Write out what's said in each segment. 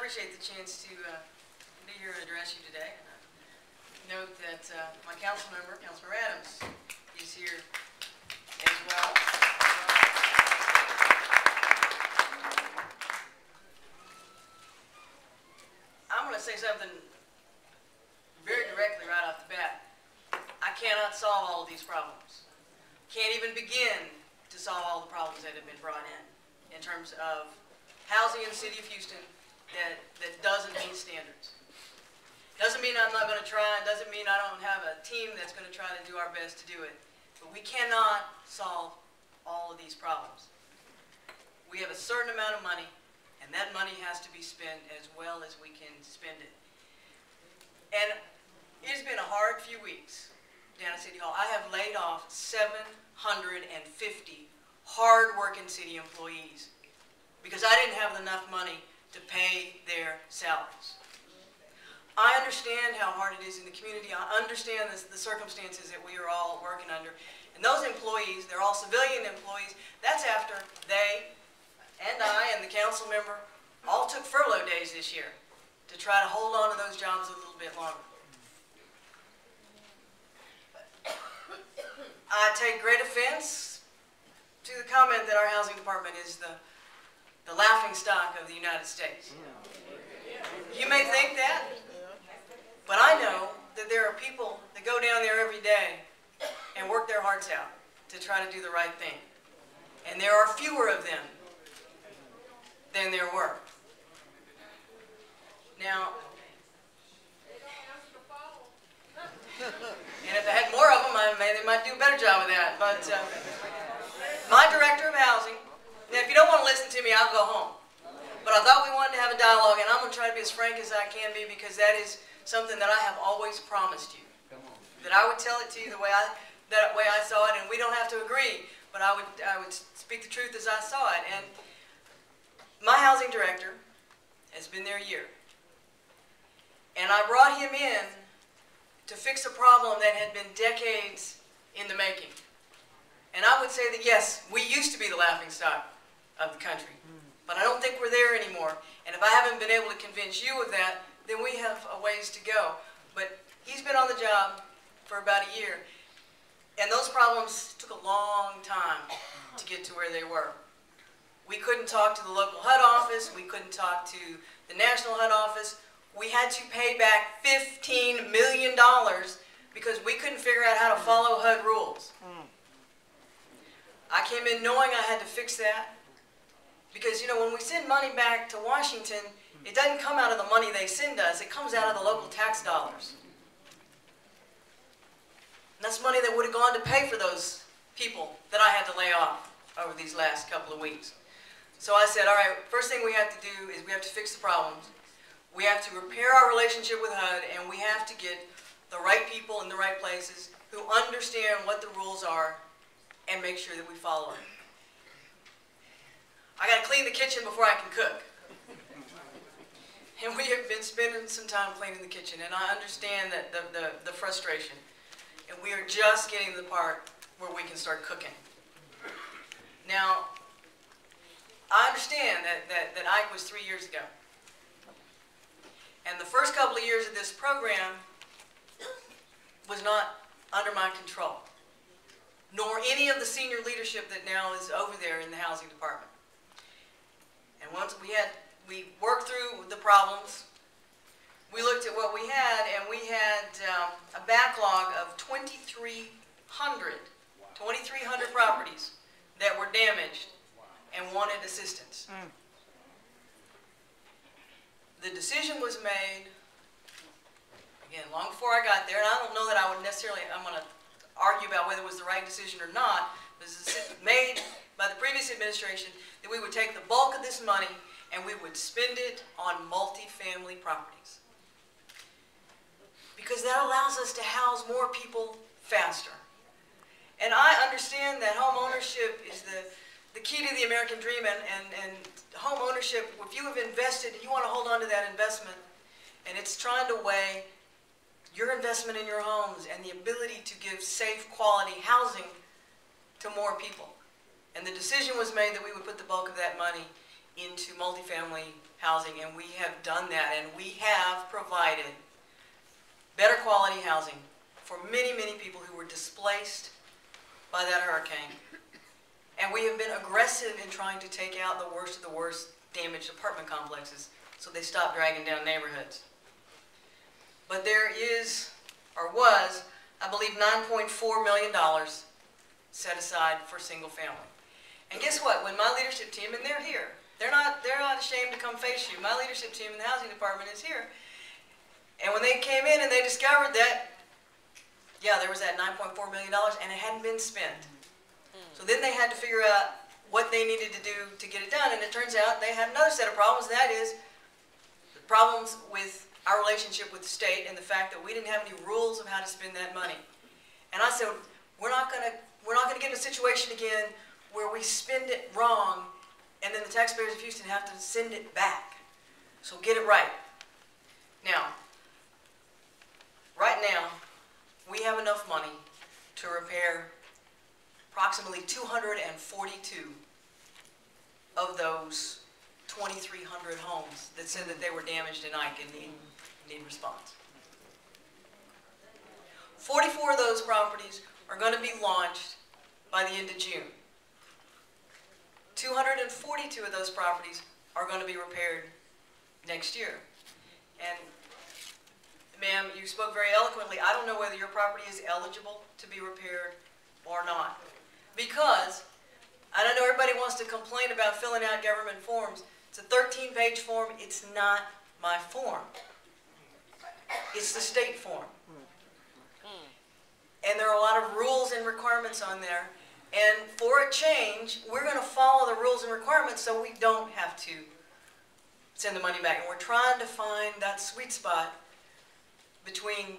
appreciate the chance to be here and address you today. Note that my council member, Councilor Adams, is here as well. I'm going to say something very directly right off the bat. I cannot solve all of these problems. Can't even begin to solve all the problems that have been brought in terms of housing in the city of Houston that doesn't meet standards. Doesn't mean I'm not going to try. Doesn't mean I don't have a team that's going to try to do our best to do it. But we cannot solve all of these problems. We have a certain amount of money, and that money has to be spent as well as we can spend it. And it's been a hard few weeks down at City Hall. I have laid off 750 hard-working city employees because I didn't have enough money to pay their salaries. I understand how hard it is in the community. I understand the circumstances that we are all working under. And those employees, they're all civilian employees. That's after they and I and the council member all took furlough days this year to try to hold on to those jobs a little bit longer. I take great offense to the comment that our housing department is the laughing stock of the United States. You may think that, but I know that there are people that go down there every day and work their hearts out to try to do the right thing. And there are fewer of them than there were. Now, and if I had more of them, they might do a better job of that. But my director of housing, now if you don't want to listen to me, I'll go home. But I thought we wanted to have a dialogue, and I'm going to try to be as frank as I can be because that is something that I have always promised you. That I would tell it to you the way I saw it, and we don't have to agree, but I would speak the truth as I saw it. And my housing director has been there a year. And I brought him in to fix a problem that had been decades in the making. And I would say that, yes, we used to be the laughingstock of the country, but I don't think we're there anymore. And if I haven't been able to convince you of that, then we have a ways to go. But he's been on the job for about a year, and those problems took a long time to get to where they were. We couldn't talk to the local HUD office. We couldn't talk to the national HUD office. We had to pay back $15 million because we couldn't figure out how to follow HUD rules. I came in knowing I had to fix that because, you know, when we send money back to Washington, it doesn't come out of the money they send us. It comes out of the local tax dollars. And that's money that would have gone to pay for those people that I had to lay off over these last couple of weeks. So I said, all right, first thing we have to do is we have to fix the problems. We have to repair our relationship with HUD, and we have to get the right people in the right places who understand what the rules are and make sure that we follow them. I got to clean the kitchen before I can cook. And we have been spending some time cleaning the kitchen, and I understand that the frustration. And we are just getting to the part where we can start cooking. Now, I understand that Ike was 3 years ago. And the first couple of years of this program was not under my control, nor any of the senior leadership that now is over there in the housing department. And once we worked through the problems, we looked at what we had, and we had a backlog of 2,300 properties that were damaged and wanted assistance. The decision was made, again, long before I got there, and I don't know that I would necessarily, I'm going to argue about whether it was the right decision or not. It was made by the previous administration that we would take the bulk of this money and we would spend it on multifamily properties. Because that allows us to house more people faster. And I understand that home ownership is the key to the American dream, and home ownership, if you have invested, you want to hold on to that investment, and it's trying to weigh your investment in your homes and the ability to give safe, quality housing to more people. And the decision was made that we would put the bulk of that money into multifamily housing, and we have done that, and we have provided better quality housing for many, many people who were displaced by that hurricane. And we have been aggressive in trying to take out the worst of the worst damaged apartment complexes so they stop dragging down neighborhoods. But there is, or was, I believe $9.4 million set aside for single family. And guess what? When my leadership team, and they're here, they're not ashamed to come face you. My leadership team in the housing department is here. And when they came in and they discovered that, yeah, there was that $9.4 million and it hadn't been spent. So then they had to figure out what they needed to do to get it done. And it turns out they had another set of problems, and that is the problems with our relationship with the state and the fact that we didn't have any rules of how to spend that money. And I said, we're not going to get in a situation again where we spend it wrong and then the taxpayers of Houston have to send it back. So get it right. Now, right now, we have enough money to repair approximately 242 of those 2,300 homes that said that they were damaged in Ike and need response. 44 of those properties are going to be launched by the end of June. 242 of those properties are going to be repaired next year. And ma'am, you spoke very eloquently. I don't know whether your property is eligible to be repaired or not. Because, I know everybody wants to complain about filling out government forms. It's a 13-page form. It's not my form. It's the state form. And there are a lot of rules and requirements on there. And for a change, we're going to follow the rules and requirements so we don't have to send the money back. And we're trying to find that sweet spot between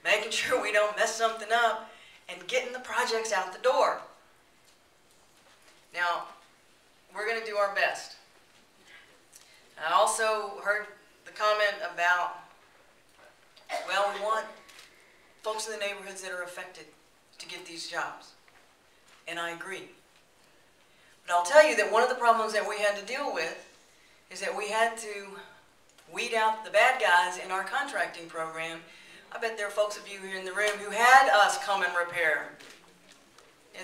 making sure we don't mess something up and getting the projects out the door. Now, we're going to do our best. I also heard the comment about, well, we want folks in the neighborhoods that are affected to get these jobs. And I agree. But I'll tell you that one of the problems that we had to deal with is that we had to weed out the bad guys in our contracting program. I bet there are folks of you here in the room who had us come and repair. I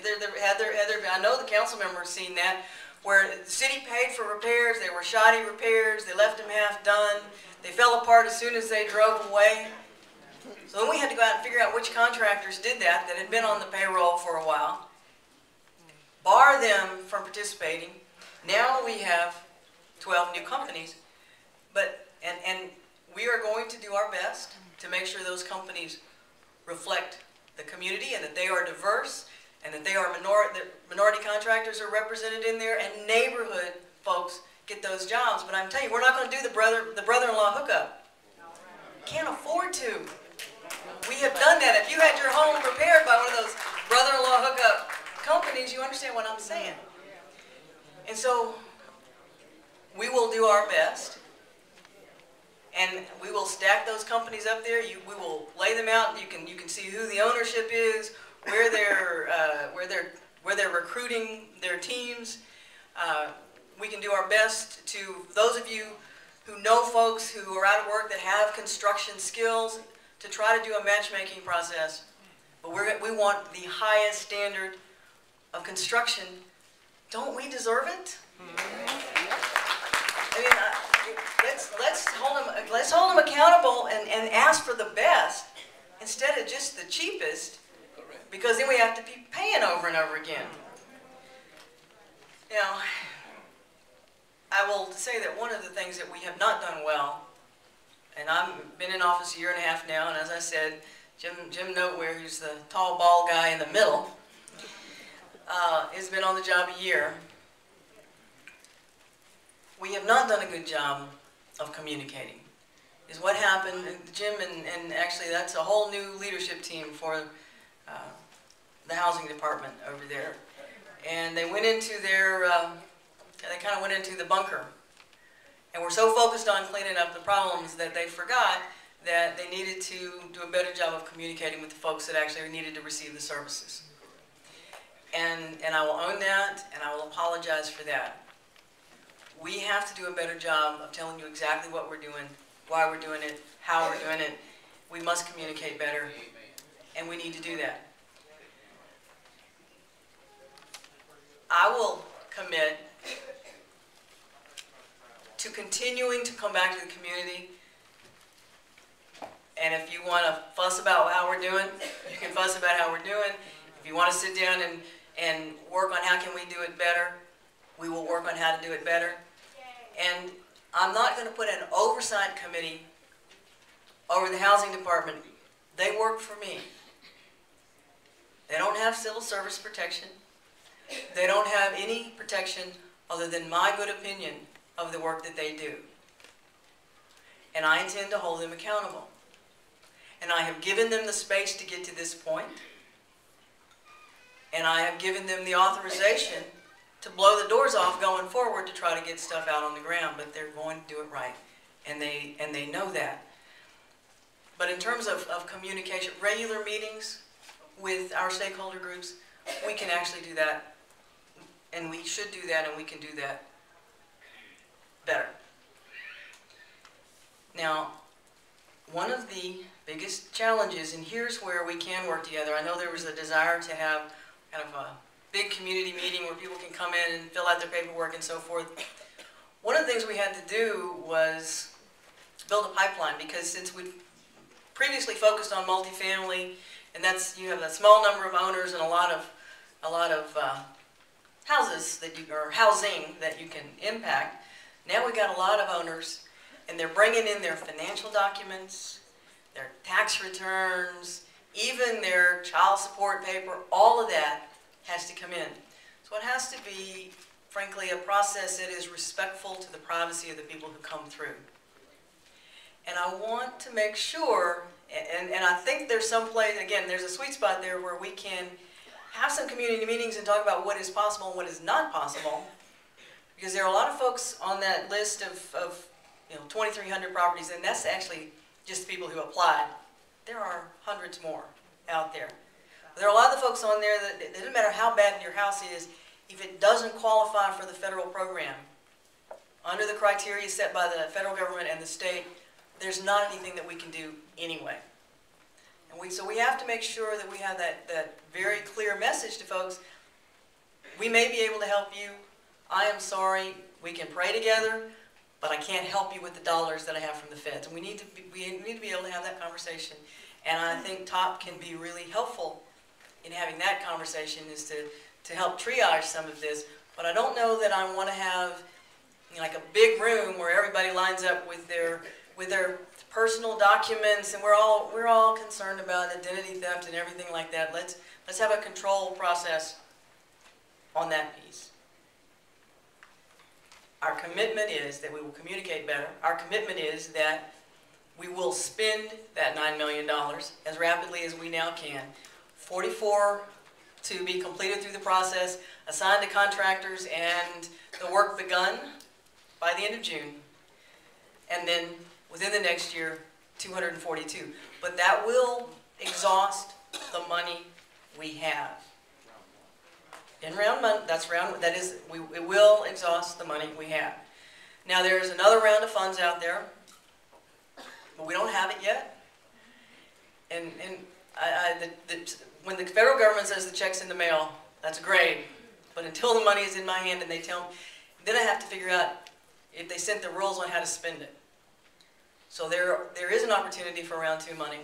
know the council members seen that, where the city paid for repairs, they were shoddy repairs, they left them half done, they fell apart as soon as they drove away. So then we had to go out and figure out which contractors did that had been on the payroll for a while, bar them from participating. Now we have 12 new companies, and we are going to do our best to make sure those companies reflect the community and that they are diverse and that they are minority contractors are represented in there and neighborhood folks get those jobs. But I'm telling you, we're not going to do the brother-in-law hookup. Can't afford to. We have done that. If you had your home repaired by one of those brother-in-law hookup companies, you understand what I'm saying. And so we will do our best. And we will stack those companies up there. We will lay them out. You can see who the ownership is, where they're recruiting their teams. We can do our best to those of you who know folks who are out of work that have construction skills to try to do a matchmaking process. But we want the highest standard of construction. Don't we deserve it? I mean, let's hold them accountable and ask for the best instead of just the cheapest, because then we have to be paying over and over again. Now, I will say that one of the things that we have not done well, and I've been in office a year and a half now, and as I said, Jim Noteware, who's the tall, bald guy in the middle, has been on the job a year. We have not done a good job of communicating, is what happened. Jim and actually that's a whole new leadership team for the housing department over there. And they went into they kind of went into the bunker. And were so focused on cleaning up the problems that they forgot that they needed to do a better job of communicating with the folks that actually needed to receive the services. And I will own that, and I will apologize for that. We have to do a better job of telling you exactly what we're doing, why we're doing it, how we're doing it. We must communicate better, and we need to do that. I will commit to continuing to come back to the community, and if you want to fuss about how we're doing, you can fuss about how we're doing. If you want to sit down and work on how can we do it better, we will work on how to do it better. And I'm not going to put an oversight committee over the housing department. They work for me. They don't have civil service protection. They don't have any protection other than my good opinion of the work that they do. And I intend to hold them accountable. And I have given them the space to get to this point. And I have given them the authorization to blow the doors off going forward to try to get stuff out on the ground. But they're going to do it right. And they know that. But in terms of communication, regular meetings with our stakeholder groups, we can actually do that. And we should do that, and we can do that better. Now, one of the biggest challenges, and here's where we can work together. I know there was a desire to have kind of a big community meeting where people can come in and fill out their paperwork and so forth. One of the things we had to do was build a pipeline, because since we previously focused on multifamily, and that's, you have a small number of owners and a lot of houses that you, or housing that you can impact. Now we've got a lot of owners, and they're bringing in their financial documents, their tax returns, even their child support paper. All of that has to come in. So it has to be, frankly, a process that is respectful to the privacy of the people who come through. And I want to make sure, and I think there's some place, again, there's a sweet spot there where we can have some community meetings and talk about what is possible and what is not possible. Because there are a lot of folks on that list of 2,300 properties, and that's actually just the people who applied. There are hundreds more out there. There are a lot of the folks on there that it doesn't matter how bad your house is, if it doesn't qualify for the federal program, under the criteria set by the federal government and the state, there's not anything that we can do anyway. And so we have to make sure that we have that very clear message to folks. We may be able to help you. I am sorry. We can pray together, but I can't help you with the dollars that I have from the feds. And we need to be able to have that conversation. And I think TOP can be really helpful in having that conversation, is to help triage some of this. But I don't know that I want to have like a big room where everybody lines up with their personal documents, and we're all concerned about identity theft and everything like that. Let's have a control process on that piece. Our commitment is that we will communicate better. Our commitment is that we will spend that $9 million as rapidly as we now can. 44 to be completed through the process, assigned to contractors, and the work begun by the end of June. And then within the next year, 242. But that will exhaust the money we have. In round money, it will exhaust the money we have. Now there's another round of funds out there, but we don't have it yet. And when the federal government says the check's in the mail, that's great. But until the money is in my hand and they tell me, then I have to figure out if they sent the rules on how to spend it. So there is an opportunity for round 2 money,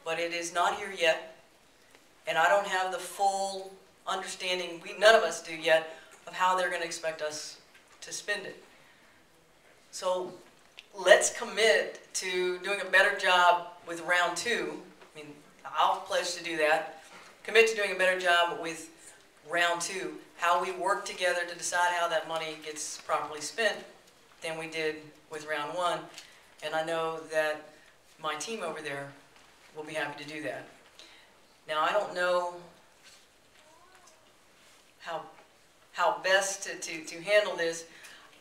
but it is not here yet, and I don't have the full understanding, none of us do yet, of how they're going to expect us to spend it. So let's commit to doing a better job with round 2. I mean, I'll pledge to do that. Commit to doing a better job with round 2, how we work together to decide how that money gets properly spent than we did with round 1. And I know that my team over there will be happy to do that. Now, I don't know how best to handle this.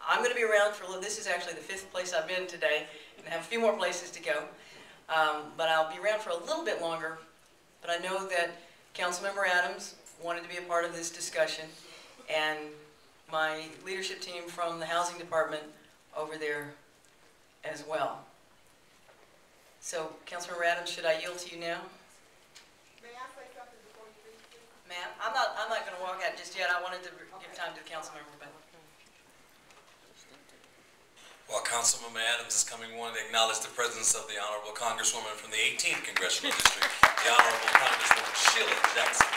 I'm going to be around for a little. This is actually the 5th place I've been today, and I have a few more places to go. But I'll be around for a little bit longer. But I know that Councilmember Adams wanted to be a part of this discussion, and my leadership team from the housing department over there as well. So, Councilmember Adams, should I yield to you now? May I say something before you leave? Ma'am, I'm not going to walk out just yet. I wanted to give time to the council member. But while Councilmember Adams is coming, we want to acknowledge the presence of the Honorable Congresswoman from the 18th Congressional District, the Honorable Congresswoman Sheila Jackson.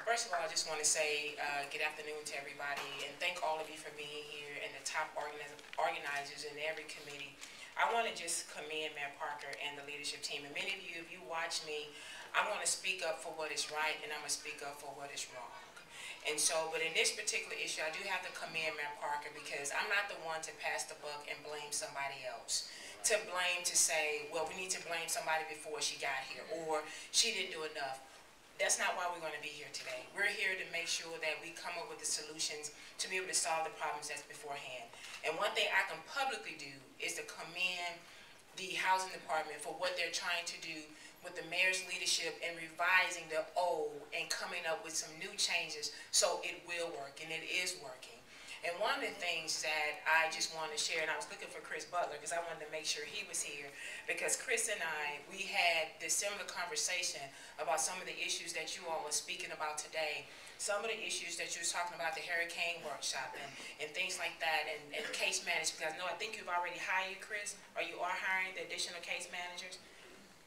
First of all, I just want to say good afternoon to everybody and thank all of you for being here and the top organizers in every committee. I want to just commend Mayor Parker and the leadership team. And many of you, if you watch me, I'm going to speak up for what is right and I'm going to speak up for what is wrong. And so, but in this particular issue, I do have to commend Mayor Parker because I'm not the one to pass the buck and blame somebody else. To blame, to say, well, we need to blame somebody before she got here or she didn't do enough. That's not why we're going to be here today. We're here to make sure that we come up with the solutions to be able to solve the problems that's beforehand. And one thing I can publicly do is to commend the housing department for what they're trying to do with the mayor's leadership and revising the old and coming up with some new changes so it will work, and it is working. And one of the things that I just want to share, and I was looking for Chris Butler because I wanted to make sure he was here, because Chris and I, we had this similar conversation about some of the issues that you all are speaking about today. Some of the issues that you were talking about, the hurricane workshop and things like that, and case managers. Because I think you've already hired, Chris, or you are hiring the additional case managers.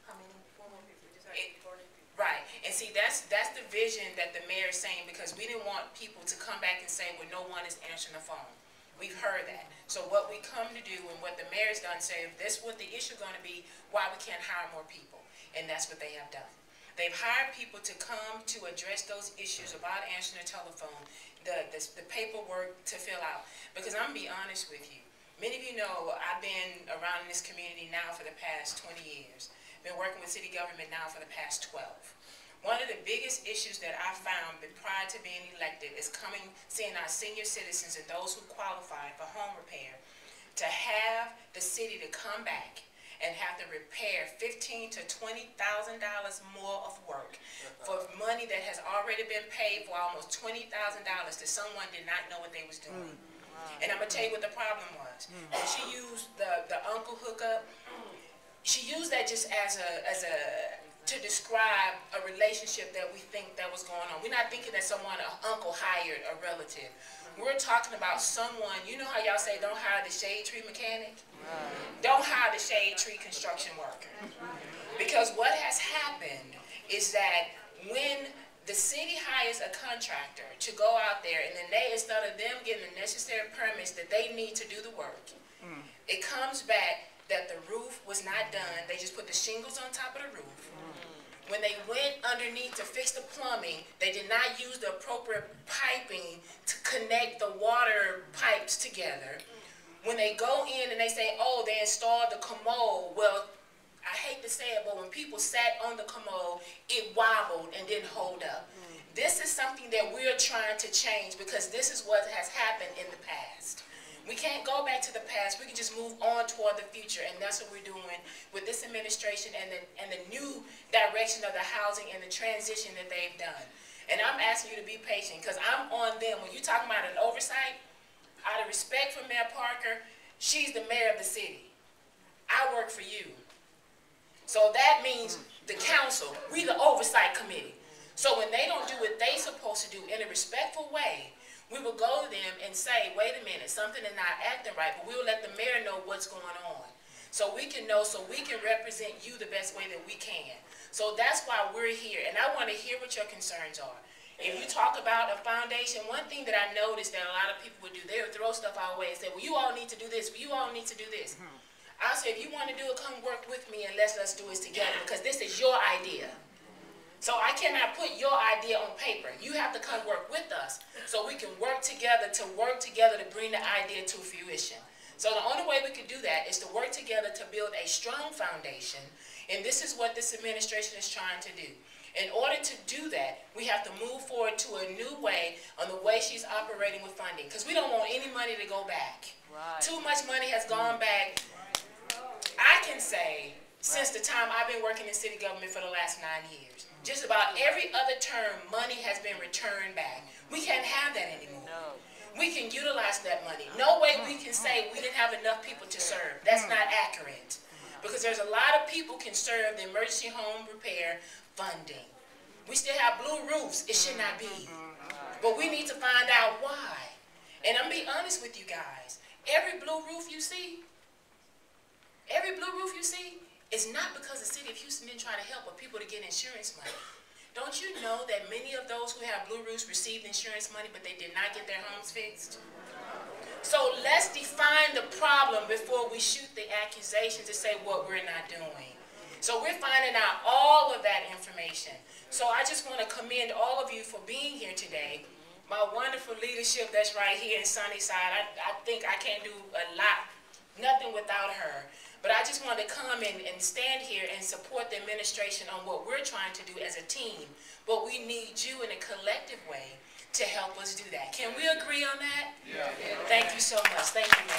How many? 4 more people. We just hired 40 people. Right, and see, that's the vision that the mayor is saying, because we didn't want people to come back and say, well, no one is answering the phone. We've heard that. So what we come to do and what the mayor's done, say, if this is what the issue is going to be, why we can't hire more people, and that's what they have done. They've hired people to come to address those issues about answering the telephone, the paperwork to fill out. Because I'm going to be honest with you, many of you know I've been around in this community now for the past 20 years. Been working with city government now for the past 12. One of the biggest issues that I found prior to being elected is seeing our senior citizens and those who qualify for home repair to have the city to come back and have to repair $15,000 to $20,000 more of work for money that has already been paid for almost $20,000 that someone did not know what they was doing. And I'm gonna tell you what the problem was. When she used the uncle hookup, she used that just to describe a relationship that we think that was going on. We're not thinking that an uncle hired a relative. We're talking about someone, you know how y'all say don't hire the shade tree mechanic? Don't hire the shade tree construction worker. Because what has happened is that when the city hires a contractor to go out there and then instead of them getting the necessary permits that they need to do the work, it comes back that the roof was not done. They just put the shingles on top of the roof. When they went underneath to fix the plumbing, they did not use the appropriate piping to connect the water pipes together. When they go in and they say, oh, they installed the commode, well, I hate to say it, but when people sat on the commode, it wobbled and didn't hold up. This is something that we're trying to change because this is what has happened in the past. We can't go back to the past. We can just move on toward the future, and that's what we're doing with this administration and the new direction of the housing and the transition that they've done. And I'm asking you to be patient because I'm on them. When you're talking about an oversight, out of respect for Mayor Parker, she's the mayor of the city. I work for you. So that means the council, we the oversight committee. So when they don't do what they're supposed to do in a respectful way, we will go to them and say, wait a minute, something is not acting right, but we will let the mayor know what's going on. So we can know, so we can represent you the best way that we can. So that's why we're here, and I want to hear what your concerns are. If you talk about a foundation, one thing that I noticed that a lot of people would do, they would throw stuff our way and say, well, you all need to do this, you all need to do this. I say, if you want to do it, come work with me and let's do it together because this is your idea. So I cannot put your idea on paper. You have to come work with us so we can work together to bring the idea to fruition. So the only way we can do that is to work together to build a strong foundation, and this is what this administration is trying to do. In order to do that, we have to move forward to a new way on the way she's operating with funding, because we don't want any money to go back. Right. Too much money has gone back. I can say since the time I've been working in city government for the last 9 years. Just about every other term, money has been returned back. We can't have that anymore. We can utilize that money. No way we can say we didn't have enough people to serve. That's not accurate. Because there's a lot of people can serve the emergency home repair funding. We still have blue roofs. It should not be. But we need to find out why. And I'm being honest with you guys. Every blue roof you see is not because the city of Houston didn't try to help or people to get insurance money. Don't you know that many of those who have blue roofs received insurance money, but they did not get their homes fixed? So let's define the problem before we shoot the accusations to say what we're not doing. So we're finding out all of that information. So I just want to commend all of you for being here today. My wonderful leadership that's right here in Sunnyside. I think I can't do a lot, nothing without her. But I just want to come in and stand here and support the administration on what we're trying to do as a team. But we need you in a collective way to help us do that. Can we agree on that? Yeah. Thank you so much. Thank you.